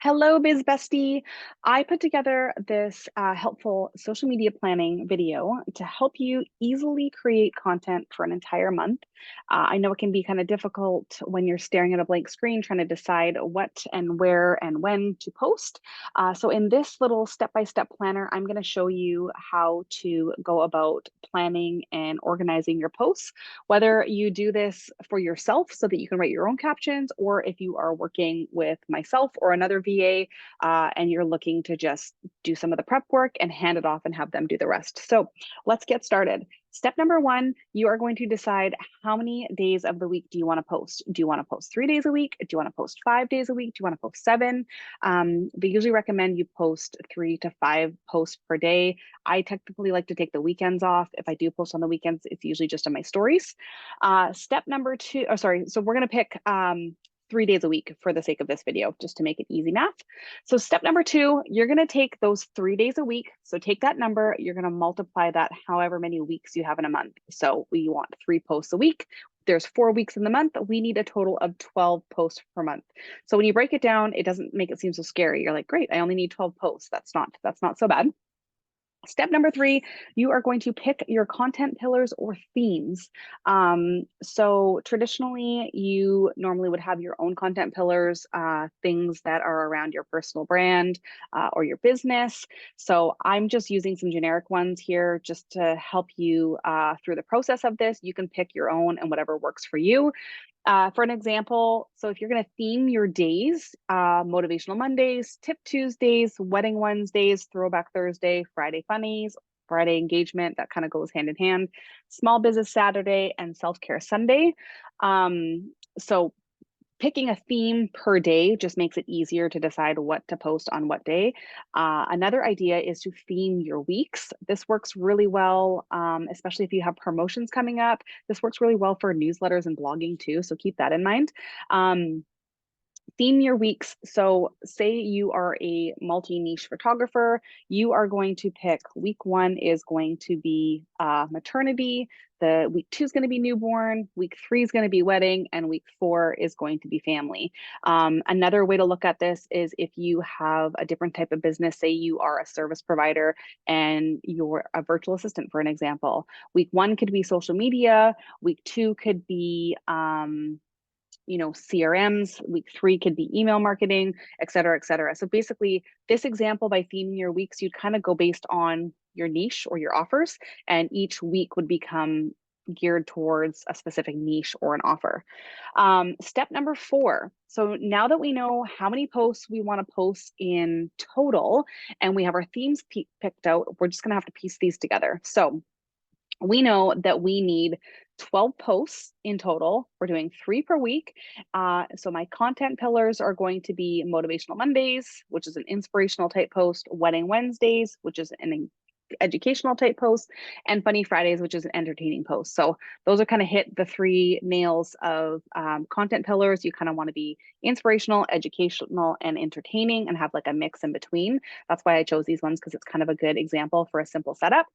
Hello, Biz Bestie. I put together this helpful social media planning video to help you easily create content for an entire month. I know it can be kind of difficult when you're staring at a blank screen trying to decide what and where and when to post. So in this little step-by-step planner, I'm going to show you how to go about planning and organizing your posts, whether you do this for yourself so that you can write your own captions, or if you are working with myself or another VA and you're looking to just do some of the prep work and hand it off and have them do the rest. So let's get started. Step number one, you are going to decide how many days of the week do you want to post? Do you want to post 3 days a week? Do you want to post 5 days a week? Do you want to post seven? They usually recommend you post 3 to 5 posts per day. I technically like to take the weekends off. If I do post on the weekends, it's usually just on my stories. Step number two, oh, sorry. So we're going to pick 3 days a week for the sake of this video, just to make it easy math. So step number two, you're going to take those 3 days a week. So take that number, you're going to multiply that however many weeks you have in a month. So we want 3 posts a week. There's 4 weeks in the month. We need a total of 12 posts per month. So when you break it down, it doesn't make it seem so scary. You're like, great, I only need 12 posts. That's not so bad. Step number three, you are going to pick your content pillars or themes. So traditionally, you normally would have your own content pillars, things that are around your personal brand or your business. So I'm just using some generic ones here just to help you through the process of this. You can pick your own and whatever works for you. For an example, so if you're going to theme your days, Motivational Mondays, Tip Tuesdays, Wedding Wednesdays, Throwback Thursday, Friday Funnies, Friday Engagement, that kind of goes hand in hand, Small Business Saturday, and Self Care Sunday. So picking a theme per day just makes it easier to decide what to post on what day. Another idea is to theme your weeks. This works really well, especially if you have promotions coming up. This works really well for newsletters and blogging too, so keep that in mind. Theme your weeks. So say you are a multi-niche photographer, you are going to pick week one is going to be maternity, the week two is going to be newborn, week three is going to be wedding, and week four is going to be family. Another way to look at this is if you have a different type of business, say you are a service provider and you're a virtual assistant, for an example. Week one could be social media, week two could be CRMs, week three could be email marketing, et cetera, et cetera. So basically, this example by theming your weeks, you'd kind of go based on your niche or your offers, and each week would become geared towards a specific niche or an offer. Step number four. So now that we know how many posts we want to post in total, and we have our themes picked out, we're just going to have to piece these together. So we know that we need 12 posts in total. We're doing 3 per week. So my content pillars are going to be Motivational Mondays, which is an inspirational type post, Wedding Wednesdays, which is an educational type post, and Funny Fridays, which is an entertaining post. So those are kind of hit the 3 nails of content pillars. You kind of want to be inspirational, educational, and entertaining, and have like a mix in between. That's why I chose these ones, because it's kind of a good example for a simple setup.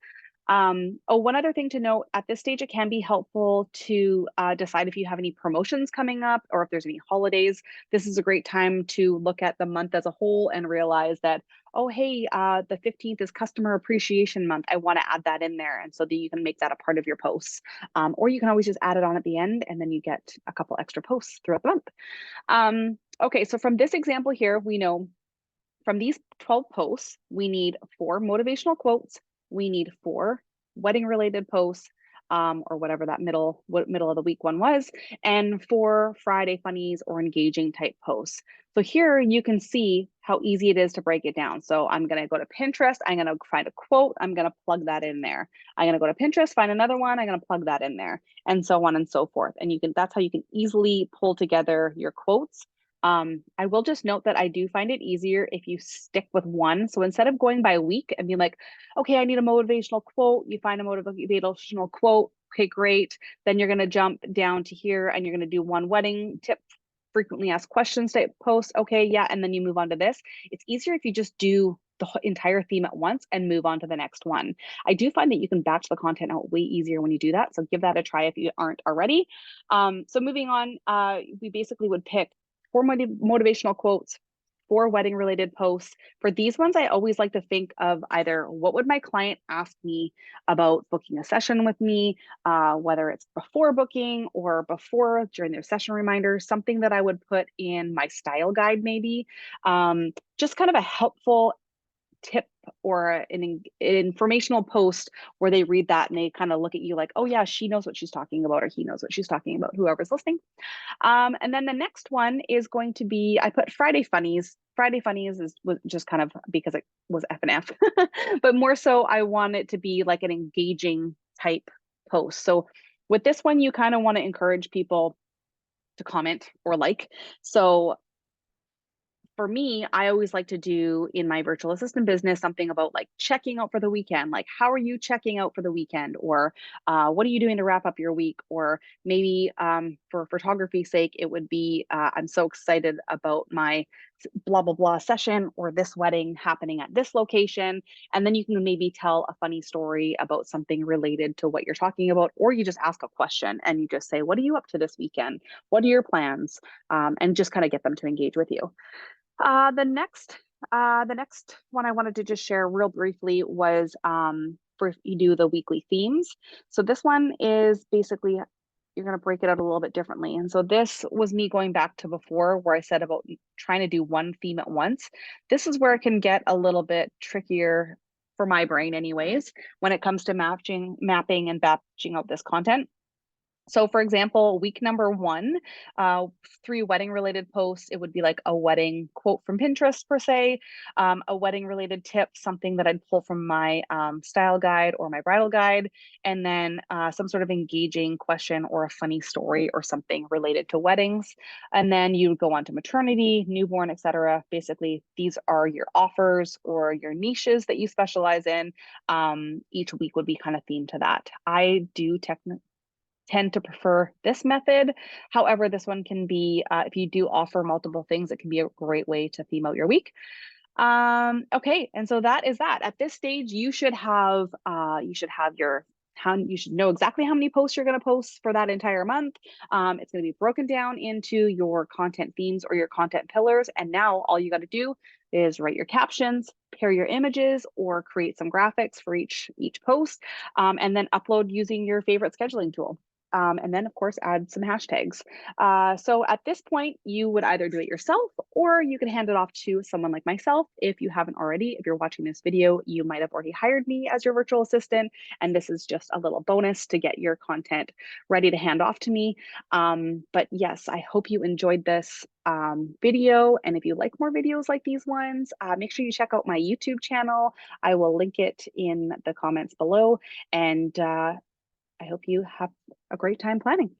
One other thing to note, at this stage, it can be helpful to decide if you have any promotions coming up or if there's any holidays. This is a great time to look at the month as a whole and realize that, oh, hey, the 15th is Customer Appreciation Month. I want to add that in there. And so that you can make that a part of your posts. Or you can always just add it on at the end, and then you get a couple extra posts throughout the month. Okay, so from this example here, we know from these 12 posts, we need 4 motivational quotes, we need 4 wedding related posts, or whatever that middle of the week one was, and 4 Friday funnies or engaging type posts. So here you can see how easy it is to break it down. So I'm going to go to Pinterest, I'm going to find a quote, I'm going to plug that in there. I'm going to go to Pinterest, find another one, I'm going to plug that in there, and so on and so forth. And that's how you can easily pull together your quotes. I will just note that I do find it easier if you stick with one. So instead of going by week and being like, okay, I need a motivational quote, you find a motivational quote, okay, great. Then you're going to jump down to here and you're going to do one wedding tip, frequently asked questions type post. Okay, yeah. And then you move on to this. It's easier if you just do the entire theme at once and move on to the next one. I do find that you can batch the content out way easier when you do that. So give that a try if you aren't already. So moving on, we basically would pick 4 motivational quotes, for wedding related posts. For these ones, I always like to think of either what would my client ask me about booking a session with me, whether it's before booking or before during their session reminders, something that I would put in my style guide maybe. Just kind of a helpful tip or an informational post where they read that and they kind of look at you like, oh yeah, she knows what she's talking about, or he knows what she's talking about, whoever's listening. And then the next one is going to be, I put Friday Funnies. Friday Funnies was just kind of because it was F and F, but more so I want it to be like an engaging type post. So with this one, you kind of want to encourage people to comment or like. So for me, I always like to do in my virtual assistant business something about like checking out for the weekend. Like, how are you checking out for the weekend? Or what are you doing to wrap up your week? Or maybe for photography's sake, it would be I'm so excited about my blah, blah, blah session or this wedding happening at this location. And then you can maybe tell a funny story about something related to what you're talking about. Or you just ask a question and you just say, what are you up to this weekend? What are your plans? And just kind of get them to engage with you. The next one I wanted to just share real briefly was for you do the weekly themes. So this one is basically you're going to break it out a little bit differently. And so this was me going back to before where I said about trying to do one theme at once. This is where it can get a little bit trickier for my brain anyways, when it comes to mapping and batching out this content. So for example, week number 1, 3 wedding related posts, it would be like a wedding quote from Pinterest per se, a wedding related tip, something that I'd pull from my style guide or my bridal guide, and then some sort of engaging question or a funny story or something related to weddings. And then you would go on to maternity, newborn, etc. Basically, these are your offers or your niches that you specialize in. Each week would be kind of themed to that. I do tend to prefer this method. However, this one can be, if you do offer multiple things, it can be a great way to theme out your week. Okay, and so that is that. At this stage, you should have you should know exactly how many posts you're going to post for that entire month. It's going to be broken down into your content themes or your content pillars. And now all you got to do is write your captions, pair your images, or create some graphics for each post, and then upload using your favorite scheduling tool. And then of course add some hashtags. So at this point, you would either do it yourself or you can hand it off to someone like myself. If you haven't already, if you're watching this video, you might have already hired me as your virtual assistant. And this is just a little bonus to get your content ready to hand off to me. But yes, I hope you enjoyed this video. And if you like more videos like these ones, make sure you check out my YouTube channel. I will link it in the comments below. And I hope you have a great time planning.